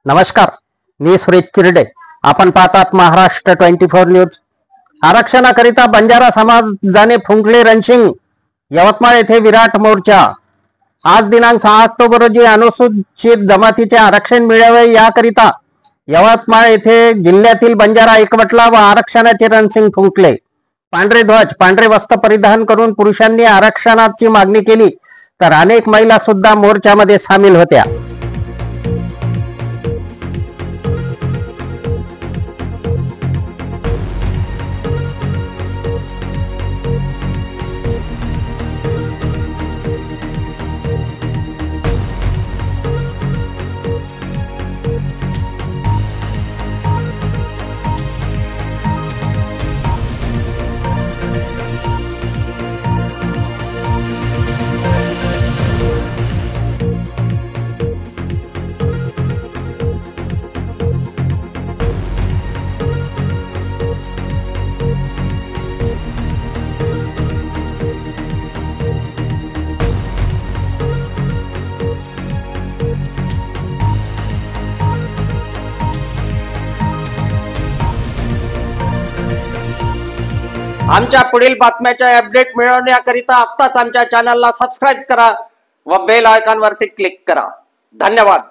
नमस्कार, मी सुरेश चिरडे. आपण पाहतात महाराष्ट्र 24 न्यूज. आरक्षणाकरिता बंजारा समाजाने फुंकले रणशिंग. यवतमाळ येथे विराट मोर्चा. आज दिनांक 6 ऑक्टोबर रोजी अनुसूचित जमातीचे आरक्षण मिळावे याकरिता यवतमाळ येथे जिल्ह्यातील बंजारा एकवटला व आरक्षणाचे रणशिंग फुंकले. पांढरे ध्वज, पांढरे वस्त्र परिधान करून पुरुषांनी आरक्षणाची मागणी केली, तर अनेक महिला सुद्धा मोर्चामध्ये सामील होत्या. आमच्या पुढील बातम्याच्या अपडेट मिळवण्याकरिता आत्ताच आमच्या चॅनलला सबस्क्राइब करा व बेल आयकॉन वरती क्लिक करा. धन्यवाद.